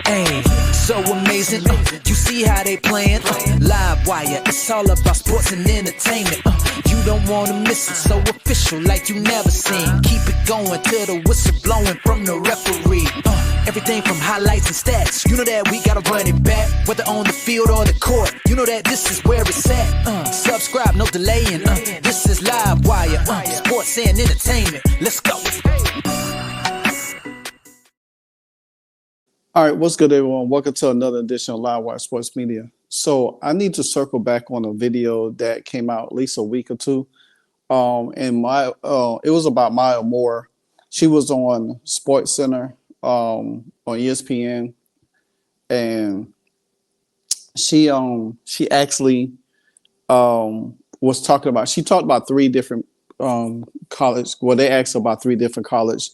Hey, so amazing. You see how they playing? Live wire, it's all about sports and entertainment. You don't wanna miss it, so official like you never seen. Keep it going till the whistle blowing from the referee. Everything from highlights and stats. You know that we gotta run it back, whether on the field or the court. You know that this is where it's at. Subscribe, no delaying. This is Live Wire, sports and entertainment. Let's go. All right, what's good, everyone? Welcome to another edition of Live Wire Sports Media. So I need to circle back on a video that came out at least a week or two. And it was about Maya Moore. She was on Sports Center on ESPN, and she actually was talking about. She talked about three different college. Well, they asked about three different college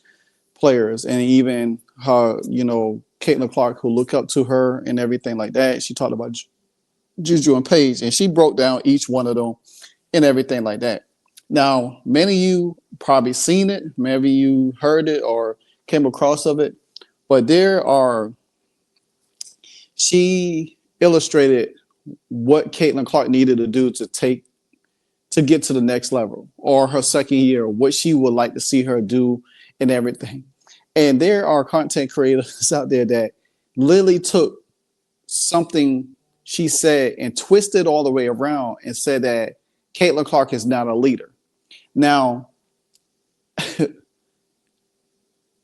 players, and even her, Caitlin Clark, who looked up to her and everything like that. She talked about Juju and Paige, and she broke down each one of them and everything like that. Now, many of you probably seen it, maybe you heard it or came across of it, but she illustrated what Caitlin Clark needed to do to get to the next level, or her second year, what she would like to see her do and everything. And there are content creators out there that literally took something she said and twisted all the way around and said that Caitlin Clark is not a leader. Now,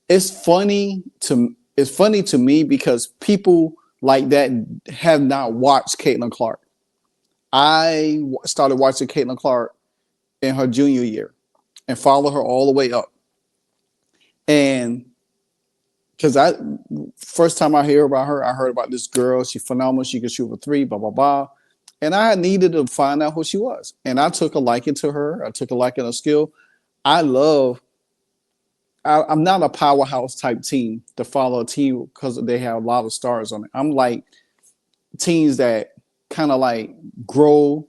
it's funny to me because people like that have not watched Caitlin Clark. I started watching Caitlin Clark in her junior year and followed her all the way up. And because first time I hear about her, I heard about this girl. She's phenomenal. She could shoot for three, blah, blah, blah. And I needed to find out who she was. And I took a liking to her. I took a liking to her skill. I'm not a powerhouse type team to follow a team because they have a lot of stars on it. I'm like teams that kind of like grow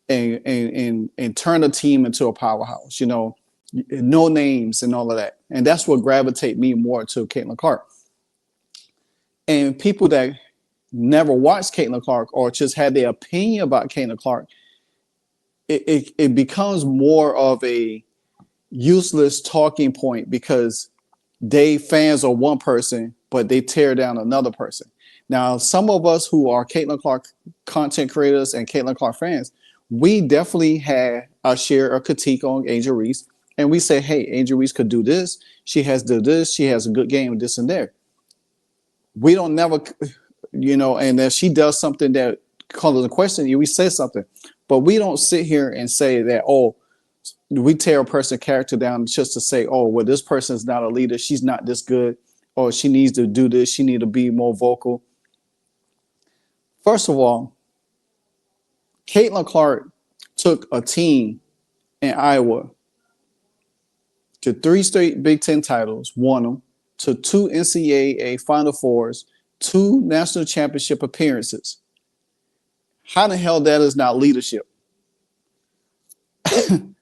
and turn a team into a powerhouse, no names and all of that. And that's what gravitate me more to Caitlin Clark. And people that never watched Caitlin Clark or just had their opinion about Caitlin Clark, it becomes more of a useless talking point because they fans are one person, but they tear down another person. Now, some of us who are Caitlin Clark content creators and Caitlin Clark fans, we definitely had our share of critique on Angel Reese. And we say, hey, Angel Reese could do this. She has done this. She has a good game, this and that. We don't never, and if she does something that calls a question, we say something. But we don't sit here and say that, we tear a person's character down just to say, well, this person's not a leader. She's not this good. Or she needs to do this. She needs to be more vocal. First of all, Caitlin Clark took a team in Iowa to 3 straight Big Ten titles, won them, to 2 NCAA Final Fours, 2 national championship appearances. How the hell that is not leadership?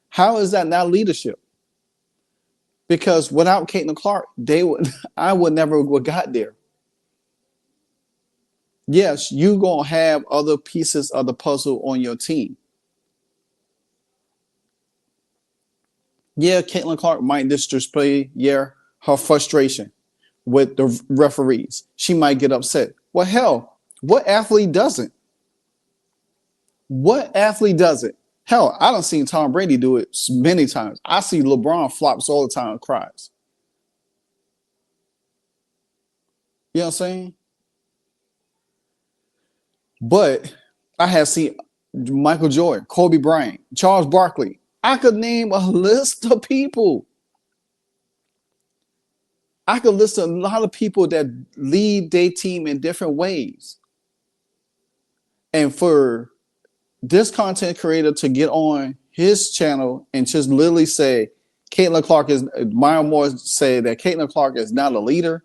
How is that not leadership? Because without Caitlin Clark, I would never have got there. Yes, you're going to have other pieces of the puzzle on your team. Yeah, Caitlin Clark might display, her frustration with the referees. She might get upset. Well, hell, what athlete doesn't? What athlete doesn't? Hell, I done seen Tom Brady do it many times. I see LeBron flops all the time and cries. You know what I'm saying? But I have seen Michael Jordan, Kobe Bryant, Charles Barkley. I could name a list of people. I could list a lot of people that lead their team in different ways. And for this content creator to get on his channel and just literally say, Maya Moore say that Caitlin Clark is not a leader,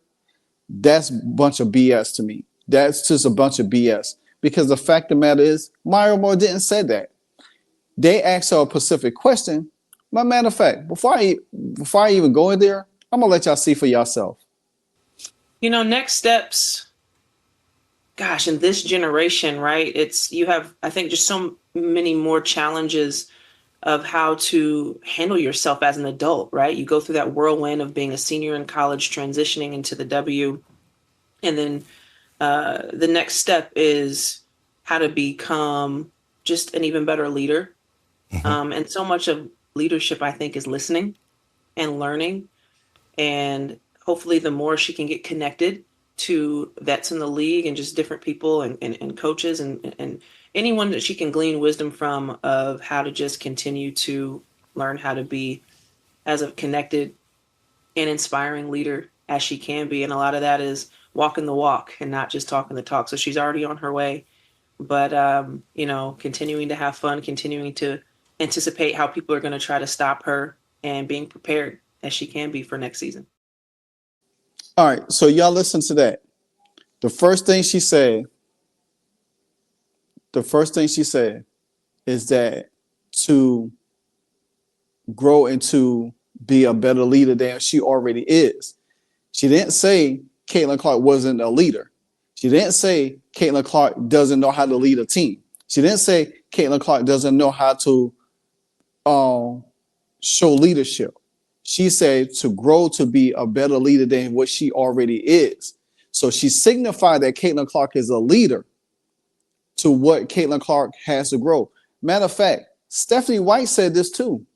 that's a bunch of BS to me. That's just a bunch of BS. Because the fact of the matter is, Maya Moore didn't say that. They asked her a specific question. But matter of fact, before I even go in there, I'm gonna let y'all see for yourself. Next steps gosh, in this generation, right? You have, I think, just so many more challenges of how to handle yourself as an adult, right? You go through that whirlwind of being a senior in college, transitioning into the W, and then the next step is how to become just an even better leader. And so much of leadership, I think, is listening and learning. And hopefully, the more she can get connected to vets in the league and just different people and coaches and anyone that she can glean wisdom from of how to just continue to learn how to be as a connected and inspiring leader as she can be. And a lot of that is walking the walk and not just talking the talk. So she's already on her way. But, continuing to have fun, continuing to anticipate how people are going to try to stop her and being prepared as she can be for next season. All right, so y'all listen to that. The first thing she said is that to grow into be a better leader than she already is. She didn't say Caitlin Clark wasn't a leader. She didn't say Caitlin Clark doesn't know how to lead a team. She didn't say Caitlin Clark doesn't know how to show leadership. She said to grow to be a better leader than what she already is. So she signified that Caitlin Clark is a leader to what Caitlin Clark has to grow. Matter of fact, Stephanie White said this too.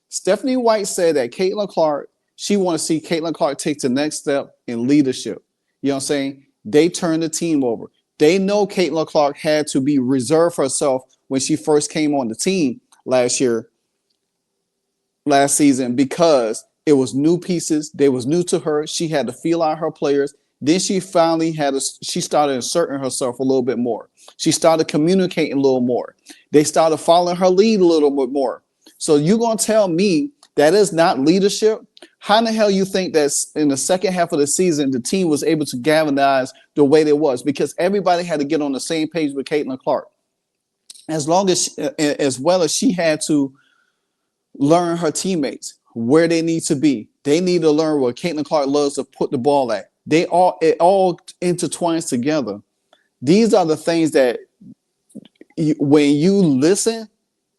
Stephanie White said that Caitlin Clark, she wants to see Caitlin Clark take the next step in leadership. You know what I'm saying? They turned the team over. They know Caitlin Clark had to be reserved for herself when she first came on the team last season, because it was new pieces. They was new to her. She had to feel out her players. Then she finally she started asserting herself a little bit more. She started communicating a little more. They started following her lead a little bit more. So you're going to tell me that is not leadership? How in the hell you think that in the second half of the season, the team was able to galvanize the way they was? Because everybody had to get on the same page with Caitlin Clark. As well as she had to learn her teammates, where they need to be. They need to learn where Caitlin Clark loves to put the ball at. It all intertwines together. These are the things that when you listen,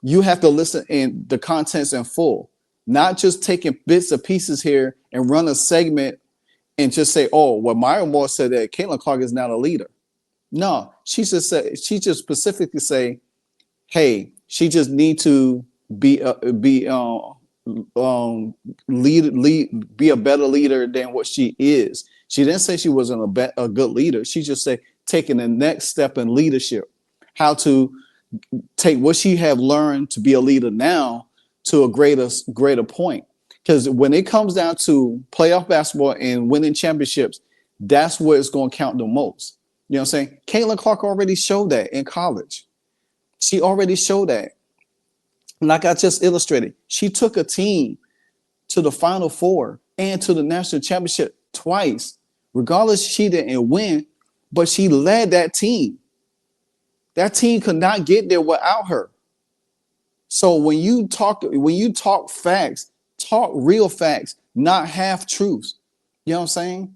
you have to listen in the contents in full, not just taking bits and pieces here and run a segment and just say, oh, well, Myra Moore said that Caitlin Clark is not a leader. No, she just specifically say, hey, she just need to be a better leader than what she is. She didn't say she wasn't a good leader. She just said taking the next step in leadership, how to take what she have learned to be a leader now to a greater point. Because when it comes down to playoff basketball and winning championships, that's where it's going to count the most. You know what I'm saying? Caitlin Clark already showed that in college. She already showed that. Like I just illustrated, she took a team to the Final Four and to the national championship twice. Regardless, she didn't win, but she led that team. That team could not get there without her. So when you talk facts, talk real facts, not half truths. You know what I'm saying?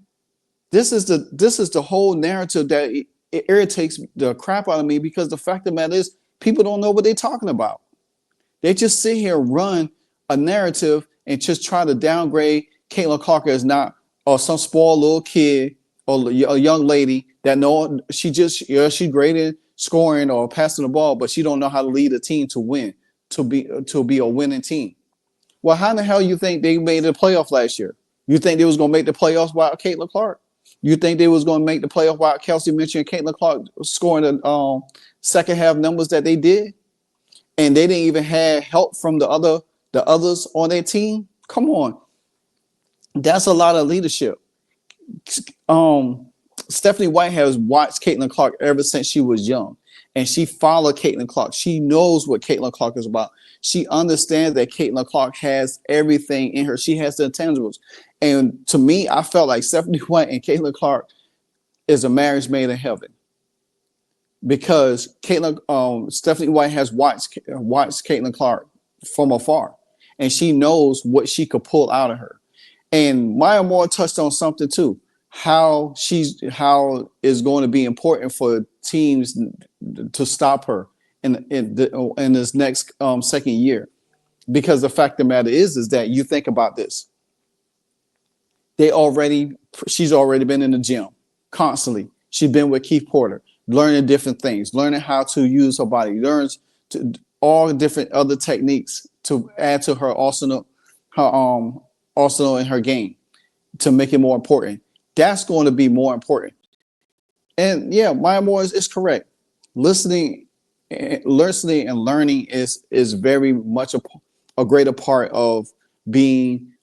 This is the whole narrative that it irritates the crap out of me, because the fact of the matter is people don't know what they're talking about. They just sit here and run a narrative and just try to downgrade Caitlin Clark as not or some spoiled little kid or a young lady that know she's great in scoring or passing the ball, but she don't know how to lead a team to win, to be a winning team. Well, how in the hell you think they made the playoff last year? You think they was going to make the playoffs without Caitlin Clark? You think they was going to make the playoff without Kelsey Mitchell and Caitlin Clark scoring the second half numbers that they did? And they didn't even have help from the others on their team? Come on. That's a lot of leadership. Stephanie White has watched Caitlin Clark ever since she was young, and she followed Caitlin Clark. She knows what Caitlin Clark is about. She understands that Caitlin Clark has everything in her. She has the intangibles. And to me, I felt like Stephanie White and Caitlin Clark is a marriage made in heaven, because Stephanie White has watched Caitlin Clark from afar, and she knows what she could pull out of her. And Maya Moore touched on something too. how is going to be important for teams to stop her in this next second year. Because the fact of the matter is that you think about this. She's already been in the gym constantly. She's been with Keith Porter, learning different things, learning how to use her body, learns all different other techniques to add to her arsenal, in her game to make it more important. That's going to be more important. And yeah, Maya Moore is correct. Listening and learning is very much a greater part of being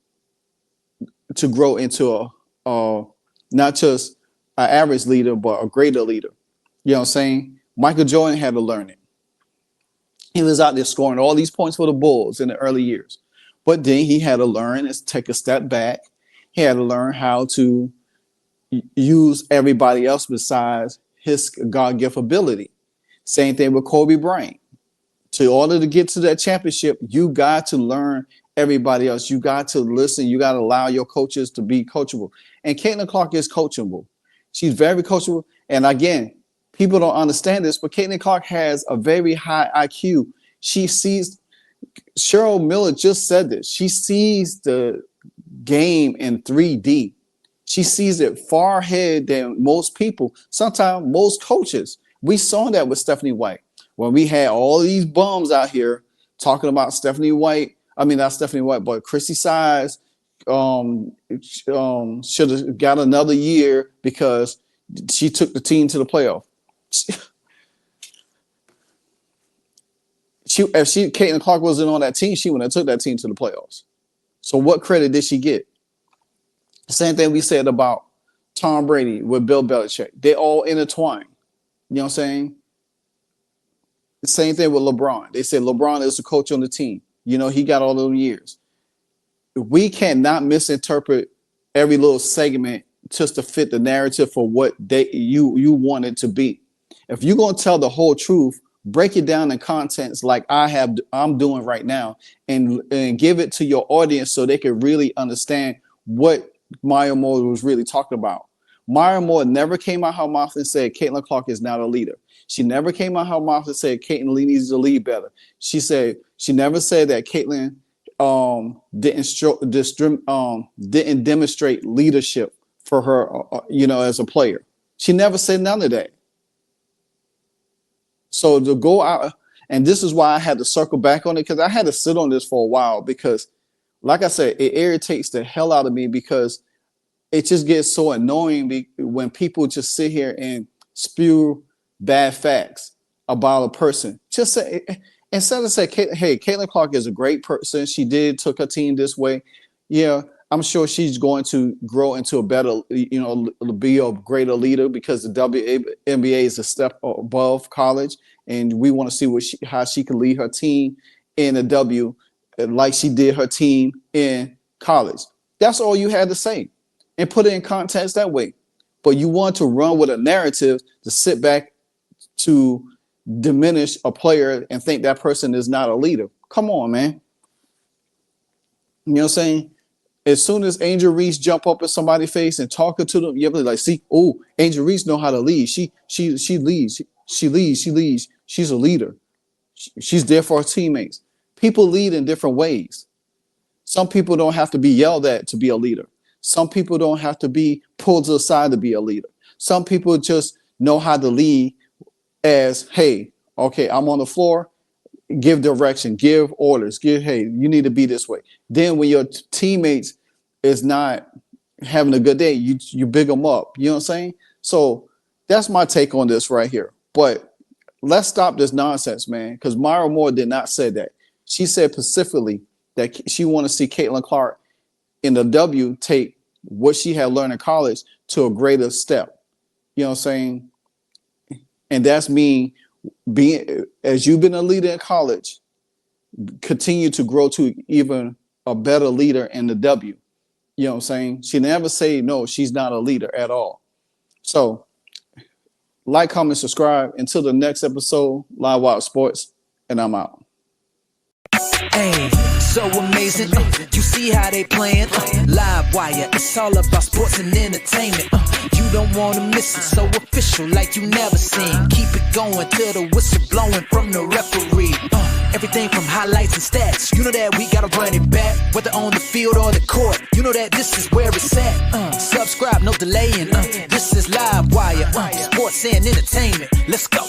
to grow into a not just an average leader, but a greater leader. You know what I'm saying? Michael Jordan had to learn it. He was out there scoring all these points for the Bulls in the early years. But then he had to learn and take a step back. He had to learn how to use everybody else besides his God-given ability. Same thing with Kobe Bryant. In order to get to that championship, you got to learn everybody else. You got to listen. You got to allow your coaches to be coachable. And Caitlin Clark is coachable. She's very coachable. And again, people don't understand this, but Caitlin Clark has a very high IQ. She sees, Cheryl Miller just said this, she sees the game in 3D. She sees it far ahead than most people, sometimes most coaches. We saw that with Stephanie White. When we had all these bums out here talking about Stephanie White, I mean, not Stephanie White, but Chrissy Size should have got another year because she took the team to the playoff. If Caitlin Clark wasn't on that team, she wouldn't have took that team to the playoffs. So what credit did she get? Same thing we said about Tom Brady with Bill Belichick. They all intertwined. You know what I'm saying? The same thing with LeBron. They said LeBron is the coach on the team. You know, he got all those years. We cannot misinterpret every little segment just to fit the narrative for what you want it to be. If you're going to tell the whole truth, break it down in contents like I'm doing right now, and give it to your audience so they can really understand what Maya Moore was really talking about. Maya Moore never came out her mouth and said Caitlin Clark is not a leader. She never came out her mouth and said Caitlin needs to lead better. She never said that Caitlin didn't demonstrate leadership for her, as a player. She never said none of that. So to go out, and this is why I had to circle back on it, because I had to sit on this for a while, because like I said, it irritates the hell out of me because it just gets so annoying when people just sit here and spew bad facts about a person. Just say, instead of say, hey, Caitlin Clark is a great person. She took her team this way. Yeah, I'm sure she's going to grow into a better, be a greater leader because the WNBA is a step above college. And we want to see how she can lead her team in the W like she did her team in college. That's all you had to say and put it in context that way. But you want to run with a narrative to sit back to diminish a player and think that person is not a leader. Come on, man. You know what I'm saying? As soon as Angel Reese jump up in somebody's face and talking to them, you're like, see, oh, Angel Reese know how to lead. She leads. She leads. She's a leader. She's there for her teammates. People lead in different ways. Some people don't have to be yelled at to be a leader. Some people don't have to be pulled to the side to be a leader. Some people just know how to lead as, hey, okay, I'm on the floor, give direction, give orders, hey, you need to be this way. Then when your teammates is not having a good day, you big them up. You know what I'm saying? So that's my take on this right here. But let's stop this nonsense, man, because Myra Moore did not say that. She said specifically that she want to see Caitlin Clark in the W take what she had learned in college to a greater step. You know what I'm saying? And that's me being, as you've been a leader in college, continue to grow to even a better leader in the W. You know what I'm saying? She never say, no, she's not a leader at all. So like, comment, subscribe. Until the next episode, Live Wild Sports, and I'm out. Hey, so amazing. You see how they playing? Live wire, it's all about sports and entertainment. You don't wanna miss it, so official like you never seen. Keep it going till the whistle blowing from the referee. Everything from highlights and stats, you know that we gotta run it back. Whether on the field or the court, you know that this is where it's at. Subscribe, no delaying. This is Live Wire, sports and entertainment. Let's go.